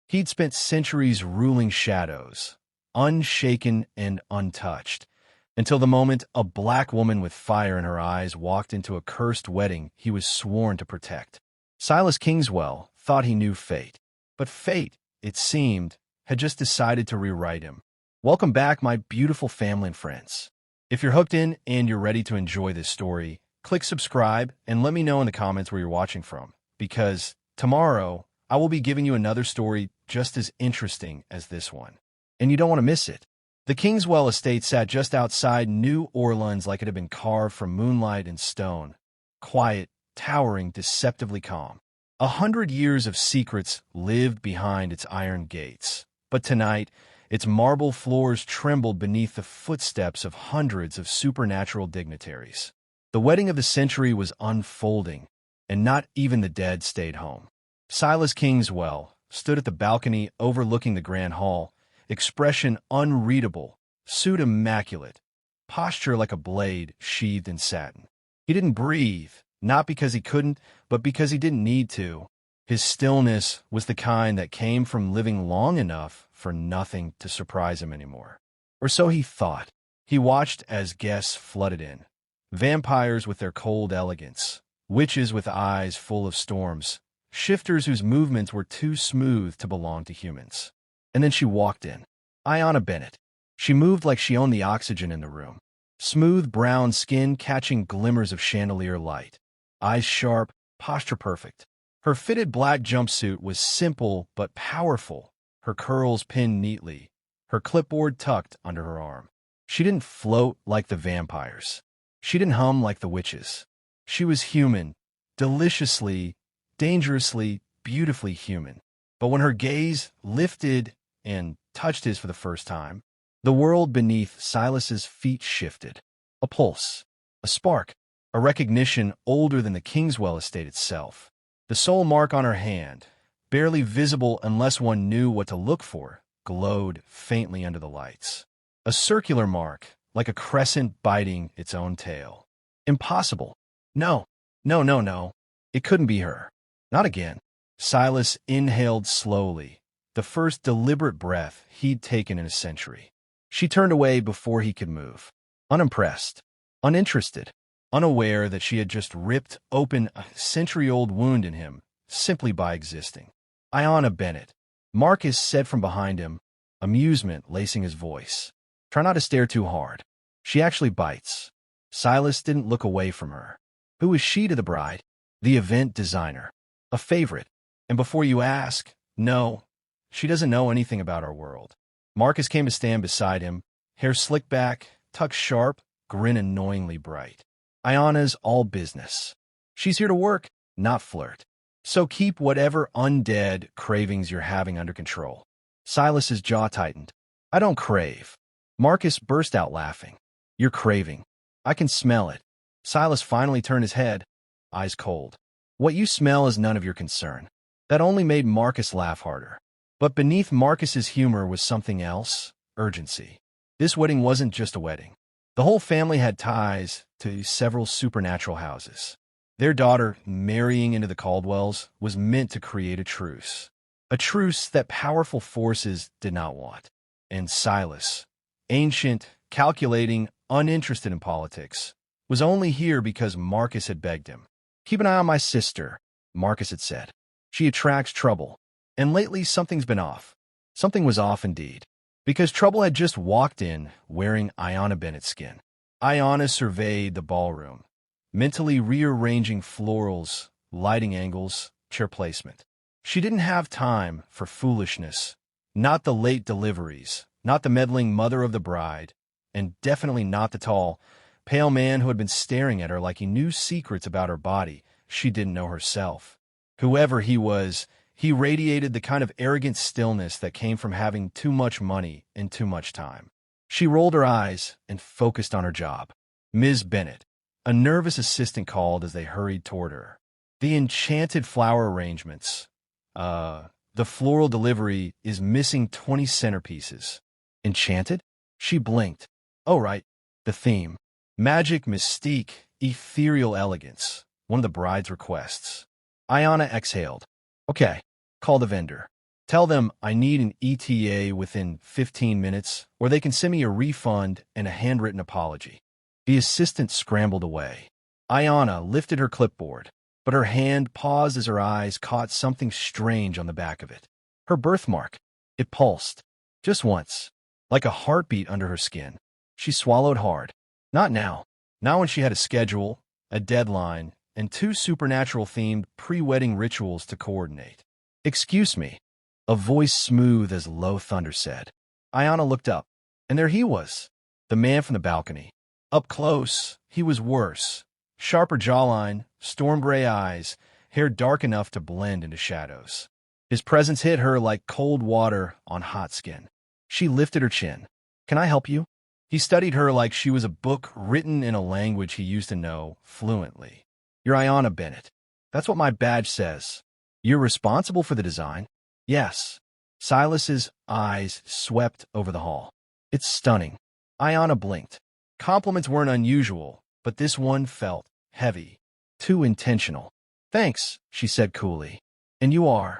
He'd spent centuries ruling shadows, unshaken and untouched, until the moment a black woman with fire in her eyes walked into a cursed wedding he was sworn to protect. Silas Kingswell thought he knew fate, but fate, it seemed, had just decided to rewrite him. Welcome back, my beautiful family and friends. If you're hooked in and you're ready to enjoy this story, click subscribe and let me know in the comments where you're watching from, because tomorrow I will be giving you another story just as interesting as this one, and you don't want to miss it. The Kingswell estate sat just outside New Orleans like it had been carved from moonlight and stone. Quiet, towering, deceptively calm. 100 years of secrets lived behind its iron gates. But tonight, its marble floors trembled beneath the footsteps of hundreds of supernatural dignitaries. The wedding of the century was unfolding, and not even the dead stayed home. Silas Kingswell stood at the balcony overlooking the grand hall, expression unreadable, suit immaculate, posture like a blade sheathed in satin. He didn't breathe, not because he couldn't, but because he didn't need to. His stillness was the kind that came from living long enough for nothing to surprise him anymore. Or so he thought. He watched as guests flooded in. Vampires with their cold elegance, witches with eyes full of storms, shifters whose movements were too smooth to belong to humans. And then she walked in. Ayanna Bennett. She moved like she owned the oxygen in the room. Smooth brown skin catching glimmers of chandelier light. Eyes sharp, posture perfect. Her fitted black jumpsuit was simple but powerful, her curls pinned neatly, her clipboard tucked under her arm. She didn't float like the vampires. She didn't hum like the witches. She was human, deliciously, dangerously, beautifully human. But when her gaze lifted and touched his for the first time, the world beneath Silas's feet shifted. A pulse, a spark, a recognition older than the Kingswell estate itself. The sole mark on her hand, barely visible unless one knew what to look for, glowed faintly under the lights. A circular mark, like a crescent biting its own tail. Impossible. No, no, no, no. It couldn't be her. Not again. Silas inhaled slowly, the first deliberate breath he'd taken in a century. She turned away before he could move, unimpressed, uninterested, unaware that she had just ripped open a century-old wound in him simply by existing. Ayanna Bennett. Marcus said from behind him, amusement lacing his voice. Try not to stare too hard. She actually bites. Silas didn't look away from her. Who is she to the bride? The event designer. A favorite. And before you ask, no, she doesn't know anything about our world. Marcus came to stand beside him, hair slicked back, tucked sharp, grin annoyingly bright. Ayanna's all business. She's here to work, not flirt. So keep whatever undead cravings you're having under control. Silas's jaw tightened. I don't crave. Marcus burst out laughing. You're craving. I can smell it. Silas finally turned his head, eyes cold. What you smell is none of your concern. That only made Marcus laugh harder. But beneath Marcus's humor was something else, urgency. This wedding wasn't just a wedding. The whole family had ties to several supernatural houses. Their daughter, marrying into the Caldwells, was meant to create a truce that powerful forces did not want. And Silas, ancient, calculating, uninterested in politics, was only here because Marcus had begged him. Keep an eye on my sister, Marcus had said. She attracts trouble. And lately something's been off. Something was off indeed. Because trouble had just walked in wearing Ayanna Bennett's skin. Ayanna surveyed the ballroom, mentally rearranging florals, lighting angles, chair placement. She didn't have time for foolishness, not the late deliveries, not the meddling mother of the bride, and definitely not the tall, pale man who had been staring at her like he knew secrets about her body she didn't know herself. Whoever he was, he radiated the kind of arrogant stillness that came from having too much money and too much time. She rolled her eyes and focused on her job. Ms. Bennett. A nervous assistant called as they hurried toward her. The enchanted flower arrangements. The floral delivery is missing 20 centerpieces. Enchanted? She blinked. Oh, right. The theme. Magic, mystique, ethereal elegance. One of the bride's requests. Ayanna exhaled. Okay, call the vendor. Tell them I need an ETA within 15 minutes, or they can send me a refund and a handwritten apology." The assistant scrambled away. Ayanna lifted her clipboard, but her hand paused as her eyes caught something strange on the back of it. Her birthmark. It pulsed. Just once. Like a heartbeat under her skin. She swallowed hard. Not now. Not when she had a schedule, a deadline, and 2 supernatural-themed pre-wedding rituals to coordinate. "Excuse me," a voice smooth as low thunder said. Ayanna looked up, and there he was, the man from the balcony. Up close, he was worse. Sharper jawline, storm-gray eyes, hair dark enough to blend into shadows. His presence hit her like cold water on hot skin. She lifted her chin. "Can I help you?" He studied her like she was a book written in a language he used to know fluently. "You're Ayanna Bennett. That's what my badge says. You're responsible for the design?" "Yes." Silas's eyes swept over the hall. "It's stunning." Ayanna blinked. Compliments weren't unusual, but this one felt heavy, too intentional. "Thanks," she said coolly. "And you are?"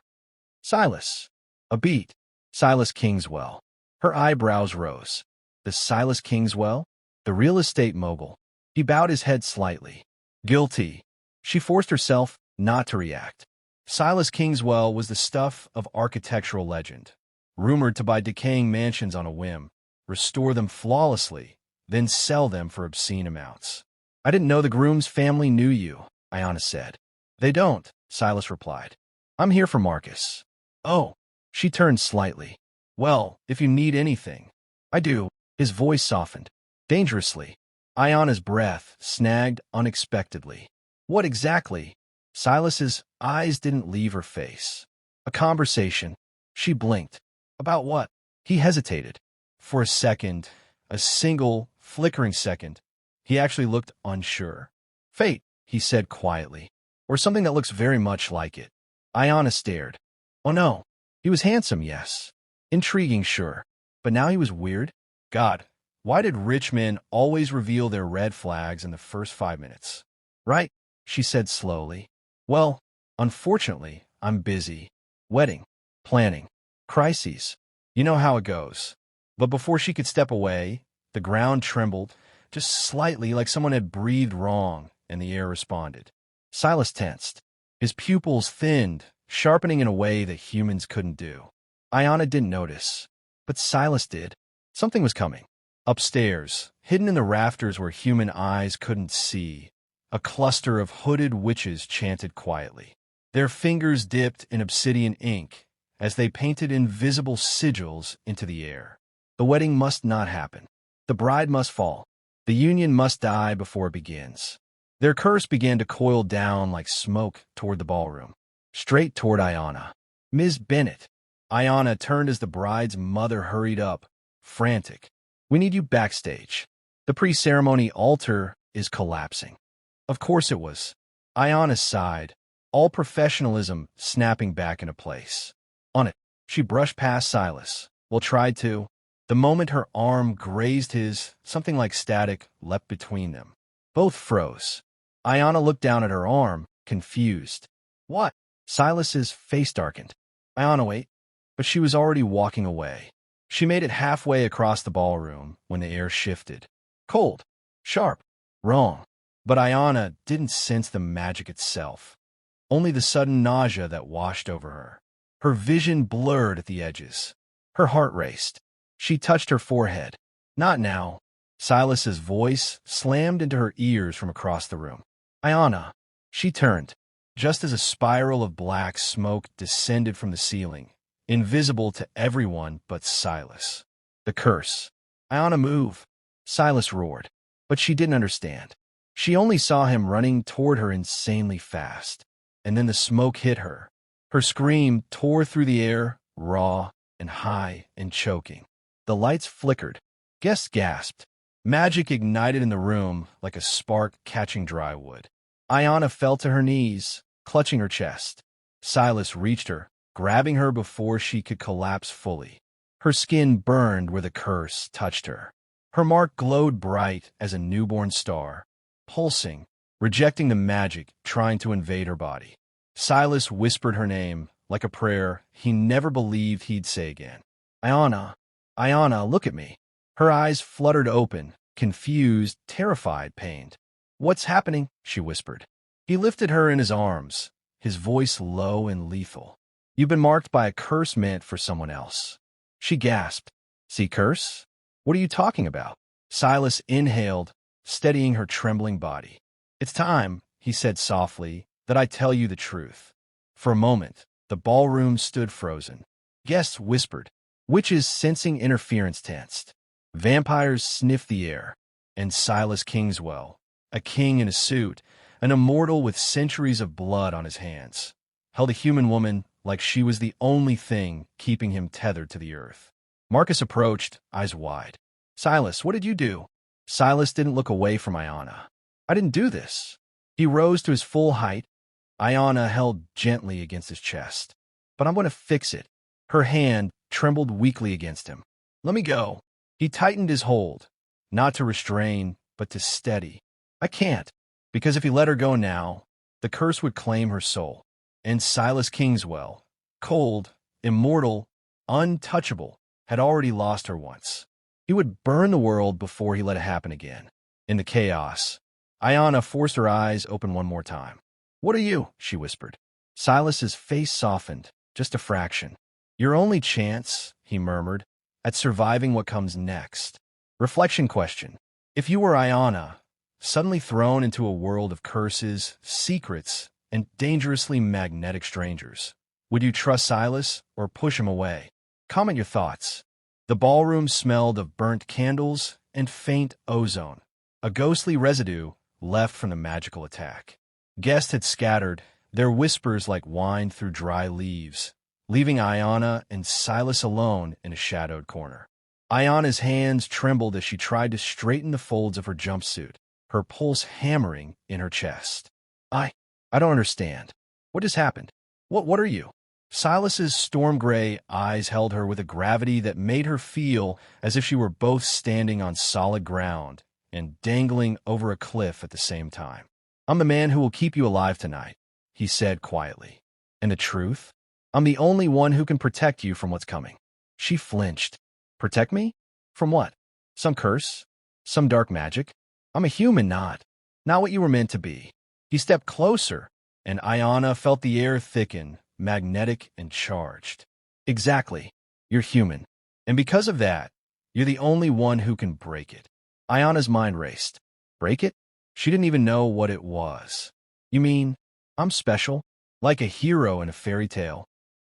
"Silas." A beat. Silas Kingswell. Her eyebrows rose. The Silas Kingswell? The real estate mogul. He bowed his head slightly. Guilty. She forced herself not to react. Silas Kingswell was the stuff of architectural legend, rumored to buy decaying mansions on a whim, restore them flawlessly, then sell them for obscene amounts. "I didn't know the groom's family knew you," Ayanna said. "They don't," Silas replied. "I'm here for Marcus." "Oh." She turned slightly. "Well, if you need anything." "I do." His voice softened. Dangerously. Ayanna's breath snagged unexpectedly. "What exactly?" Silas's eyes didn't leave her face. "A conversation." She blinked. "About what?" He hesitated. For a second, a single, flickering second, he actually looked unsure. "Fate," he said quietly. "Or something that looks very much like it." Ayanna stared. Oh no. He was handsome, yes. Intriguing, sure. But now he was weird? God, why did rich men always reveal their red flags in the first 5 minutes? "Right," she said slowly. "Well, unfortunately, I'm busy. Wedding. Planning. Crises. You know how it goes." But before she could step away, the ground trembled, just slightly, like someone had breathed wrong, and the air responded. Silas tensed. His pupils thinned, sharpening in a way that humans couldn't do. Ayanna didn't notice, but Silas did. Something was coming. Upstairs, hidden in the rafters where human eyes couldn't see, a cluster of hooded witches chanted quietly. Their fingers dipped in obsidian ink as they painted invisible sigils into the air. The wedding must not happen. The bride must fall. The union must die before it begins. Their curse began to coil down like smoke toward the ballroom, straight toward Ayanna. "Ms. Bennett." Ayanna turned as the bride's mother hurried up, frantic. "We need you backstage. The pre-ceremony altar is collapsing." Of course it was. Ayanna sighed, all professionalism snapping back into place. On it, she brushed past Silas. Well, tried to. The moment her arm grazed his, something like static leapt between them. Both froze. Ayanna looked down at her arm, confused. "What?" Silas's face darkened. "Ayanna, wait." But she was already walking away. She made it halfway across the ballroom when the air shifted. Cold. Sharp. Wrong. But Ayanna didn't sense the magic itself. Only the sudden nausea that washed over her. Her vision blurred at the edges. Her heart raced. She touched her forehead. "Not now." Silas's voice slammed into her ears from across the room. "Ayanna." She turned, just as a spiral of black smoke descended from the ceiling, invisible to everyone but Silas. The curse. "Ayanna, move." Silas roared, but she didn't understand. She only saw him running toward her insanely fast. And then the smoke hit her. Her scream tore through the air, raw and high and choking. The lights flickered. Guests gasped. Magic ignited in the room like a spark catching dry wood. Ayanna fell to her knees, clutching her chest. Silas reached her, grabbing her before she could collapse fully. Her skin burned where the curse touched her. Her mark glowed bright as a newborn star, pulsing, rejecting the magic trying to invade her body. Silas whispered her name, like a prayer he never believed he'd say again. Ayanna, Ayanna, look at me. Her eyes fluttered open, confused, terrified, pained. What's happening? She whispered. He lifted her in his arms, his voice low and lethal. You've been marked by a curse meant for someone else. She gasped. See curse? What are you talking about? Silas inhaled, steadying her trembling body. It's time, he said softly, that I tell you the truth. For a moment, the ballroom stood frozen. Guests whispered. Witches sensing interference tensed. Vampires sniffed the air. And Silas Kingswell, a king in a suit, an immortal with centuries of blood on his hands, held a human woman like she was the only thing keeping him tethered to the earth. Marcus approached, eyes wide. Silas, what did you do? Silas didn't look away from Ayanna. I didn't do this. He rose to his full height. Ayanna held gently against his chest. But I'm going to fix it. Her hand trembled weakly against him. Let me go. He tightened his hold, not to restrain, but to steady. I can't, because if he let her go now, the curse would claim her soul. And Silas Kingswell, cold, immortal, untouchable, had already lost her once. He would burn the world before he let it happen again. In the chaos, Ayanna forced her eyes open one more time. What are you? She whispered. Silas's face softened, just a fraction. Your only chance, he murmured, at surviving what comes next. Reflection question. If you were Ayanna, suddenly thrown into a world of curses, secrets, and dangerously magnetic strangers, would you trust Silas or push him away? Comment your thoughts. The ballroom smelled of burnt candles and faint ozone, a ghostly residue left from the magical attack. Guests had scattered, their whispers like wine through dry leaves, leaving Ayanna and Silas alone in a shadowed corner. Ayanna's hands trembled as she tried to straighten the folds of her jumpsuit, her pulse hammering in her chest. I don't understand. What just happened? What are you? Silas's storm-gray eyes held her with a gravity that made her feel as if she were both standing on solid ground and dangling over a cliff at the same time. I'm the man who will keep you alive tonight, he said quietly. And the truth? I'm the only one who can protect you from what's coming. She flinched. Protect me? From what? Some curse? Some dark magic? I'm a human, not what you were meant to be. He stepped closer, and Ayanna felt the air thicken, magnetic and charged. Exactly. You're human. And because of that, you're the only one who can break it. Ayanna's mind raced. Break it? She didn't even know what it was. You mean, I'm special? Like a hero in a fairy tale?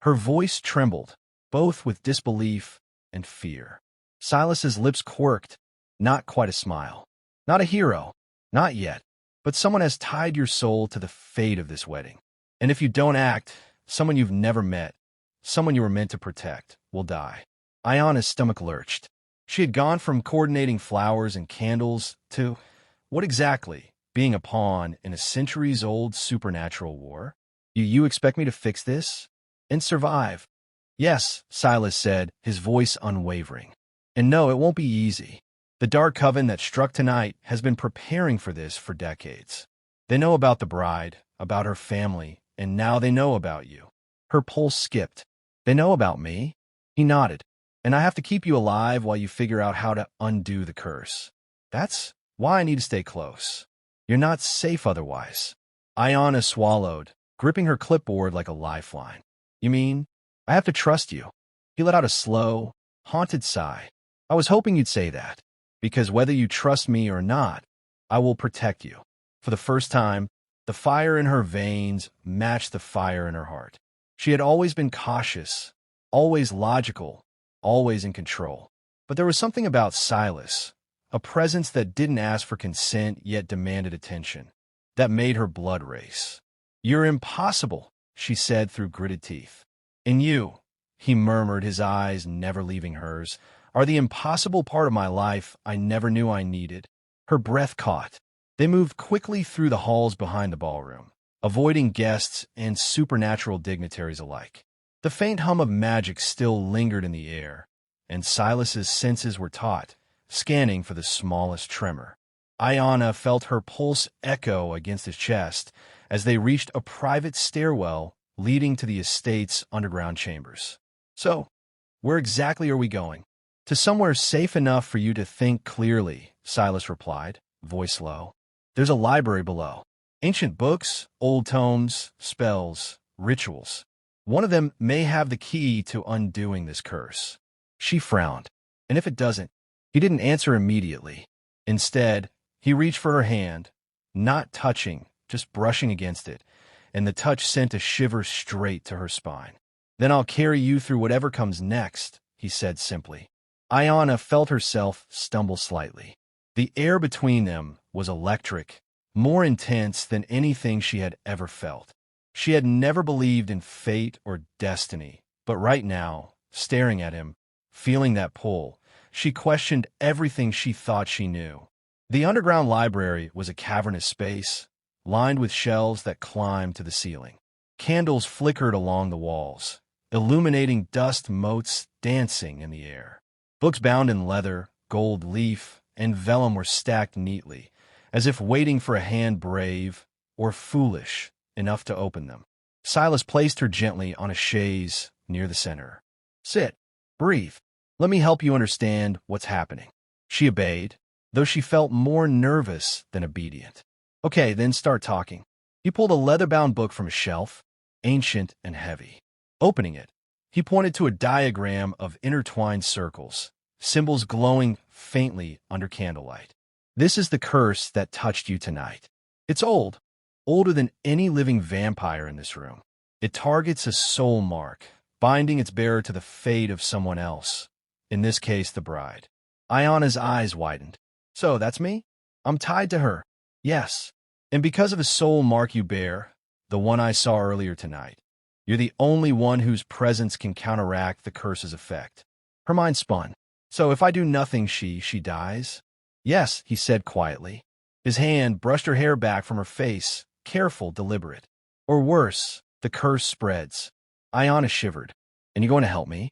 Her voice trembled, both with disbelief and fear. Silas's lips quirked, not quite a smile. Not a hero. Not yet. But someone has tied your soul to the fate of this wedding. And if you don't act, someone you've never met, someone you were meant to protect, will die. Ayanna's stomach lurched. She had gone from coordinating flowers and candles to, what exactly, being a pawn in a centuries-old supernatural war? You expect me to fix this? And survive? Yes, Silas said, his voice unwavering. And no, it won't be easy. The dark coven that struck tonight has been preparing for this for decades. They know about the bride, about her family, and now they know about you. Her pulse skipped. They know about me? He nodded. And I have to keep you alive while you figure out how to undo the curse. That's why I need to stay close. You're not safe otherwise. Ayanna swallowed, gripping her clipboard like a lifeline. You mean, I have to trust you? He let out a slow, haunted sigh. I was hoping you'd say that. Because whether you trust me or not, I will protect you. For the first time, the fire in her veins matched the fire in her heart. She had always been cautious, always logical, always in control. But there was something about Silas, a presence that didn't ask for consent yet demanded attention, that made her blood race. You're impossible, she said through gritted teeth. And you, he murmured, his eyes never leaving hers, are the impossible part of my life I never knew I needed. Her breath caught. They moved quickly through the halls behind the ballroom, avoiding guests and supernatural dignitaries alike. The faint hum of magic still lingered in the air, and Silas's senses were taut, scanning for the smallest tremor. Ayanna felt her pulse echo against his chest as they reached a private stairwell leading to the estate's underground chambers. So, where exactly are we going? To somewhere safe enough for you to think clearly, Silas replied, voice low. There's a library below. Ancient books, old tomes, spells, rituals. One of them may have the key to undoing this curse. She frowned. And if it doesn't? He didn't answer immediately. Instead, he reached for her hand, not touching, just brushing against it, and the touch sent a shiver straight to her spine. Then I'll carry you through whatever comes next, he said simply. Ayanna felt herself stumble slightly. The air between them was electric, more intense than anything she had ever felt. She had never believed in fate or destiny, but right now, staring at him, feeling that pull, she questioned everything she thought she knew. The underground library was a cavernous space, lined with shelves that climbed to the ceiling. Candles flickered along the walls, illuminating dust motes dancing in the air. Books bound in leather, gold leaf, and vellum were stacked neatly, as if waiting for a hand brave or foolish enough to open them. Silas placed her gently on a chaise near the center. Sit. Breathe. Let me help you understand what's happening. She obeyed, though she felt more nervous than obedient. Okay, then start talking. He pulled a leather-bound book from a shelf, ancient and heavy. Opening it, he pointed to a diagram of intertwined circles, symbols glowing faintly under candlelight. This is the curse that touched you tonight. It's old, older than any living vampire in this room. It targets a soul mark, binding its bearer to the fate of someone else, in this case the bride. Ayanna's eyes widened. So, that's me? I'm tied to her. Yes. And because of a soul mark you bear, the one I saw earlier tonight, you're the only one whose presence can counteract the curse's effect. Her mind spun. So if I do nothing, she dies? Yes, he said quietly. His hand brushed her hair back from her face, careful, deliberate. Or worse, the curse spreads. Ayanna shivered. And you going to help me?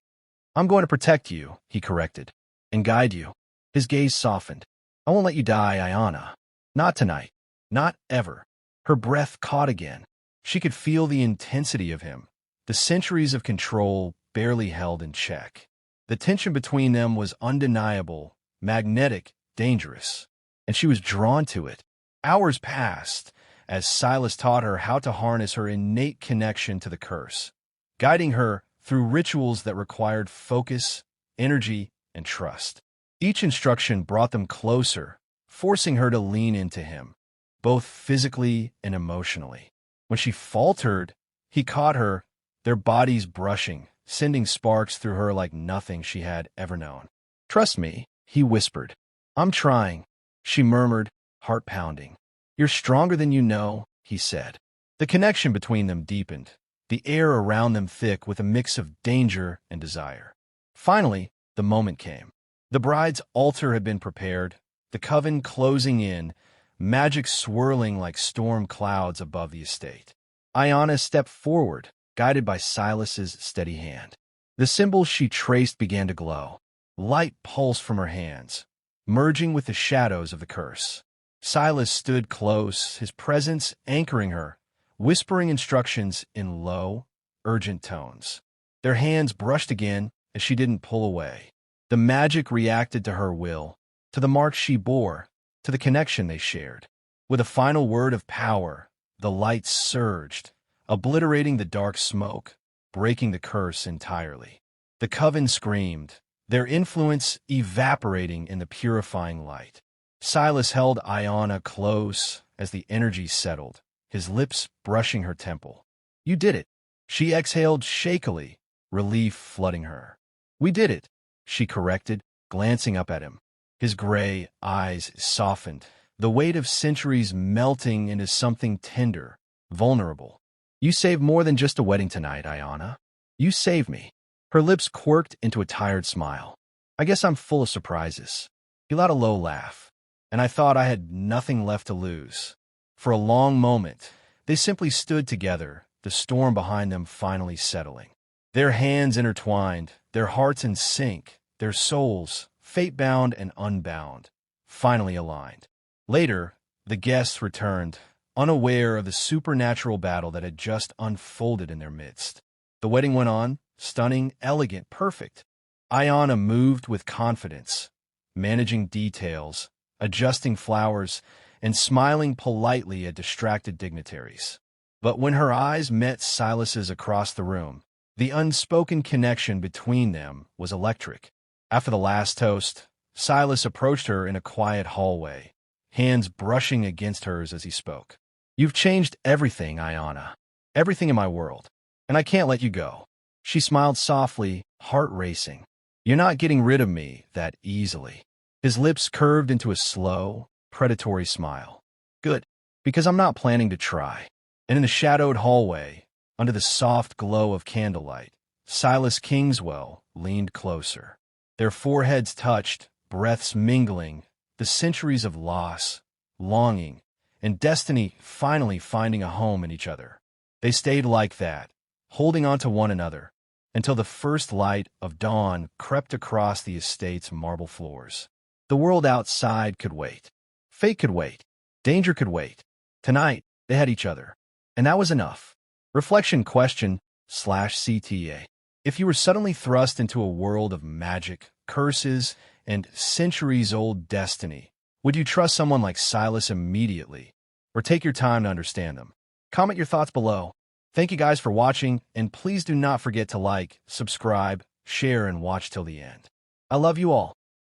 I'm going to protect you, he corrected, and guide you. His gaze softened. I won't let you die, Ayanna. Not tonight. Not ever. Her breath caught again. She could feel the intensity of him, the centuries of control barely held in check. The tension between them was undeniable, magnetic, dangerous, and she was drawn to it. Hours passed as Silas taught her how to harness her innate connection to the curse, guiding her through rituals that required focus, energy, and trust. Each instruction brought them closer, forcing her to lean into him, both physically and emotionally. When she faltered, he caught her, their bodies brushing, sending sparks through her like nothing she had ever known. Trust me, he whispered. I'm trying, she murmured, heart pounding. You're stronger than you know, he said. The connection between them deepened, the air around them thick with a mix of danger and desire. Finally, the moment came. The bride's altar had been prepared, the coven closing in, magic swirling like storm clouds above the estate. Ayanna stepped forward, guided by Silas's steady hand. The symbols she traced began to glow. Light pulsed from her hands, merging with the shadows of the curse. Silas stood close, his presence anchoring her, whispering instructions in low, urgent tones. Their hands brushed again as she didn't pull away. The magic reacted to her will, to the marks she bore, to the connection they shared. With a final word of power, the light surged, obliterating the dark smoke, breaking the curse entirely. The coven screamed, their influence evaporating in the purifying light. Silas held Ayanna close as the energy settled, his lips brushing her temple. You did it. She exhaled shakily, relief flooding her. We did it, she corrected, glancing up at him. His gray eyes softened, the weight of centuries melting into something tender, vulnerable. You saved more than just a wedding tonight, Ayanna. You saved me. Her lips quirked into a tired smile. I guess I'm full of surprises. He let a low laugh, and I thought I had nothing left to lose. For a long moment, they simply stood together, the storm behind them finally settling. Their hands intertwined, their hearts in sync, their souls, fate-bound and unbound, finally aligned. Later, the guests returned, unaware of the supernatural battle that had just unfolded in their midst. The wedding went on, stunning, elegant, perfect. Ayanna moved with confidence, managing details, adjusting flowers, and smiling politely at distracted dignitaries. But when her eyes met Silas's across the room, the unspoken connection between them was electric. After the last toast, Silas approached her in a quiet hallway, hands brushing against hers as he spoke. "You've changed everything, Ayanna. Everything in my world. And I can't let you go." She smiled softly, heart racing. "You're not getting rid of me that easily." His lips curved into a slow, predatory smile. "Good, because I'm not planning to try." And in the shadowed hallway, under the soft glow of candlelight, Silas Kingswell leaned closer. Their foreheads touched, breaths mingling, the centuries of loss, longing, and destiny finally finding a home in each other. They stayed like that, holding on to one another, until the first light of dawn crept across the estate's marble floors. The world outside could wait. Fate could wait. Danger could wait. Tonight, they had each other. And that was enough. Reflection question/CTA. If you were suddenly thrust into a world of magic, curses, and centuries-old destiny, would you trust someone like Silas immediately, or take your time to understand them? Comment your thoughts below. Thank you guys for watching, and please do not forget to like, subscribe, share, and watch till the end. I love you all.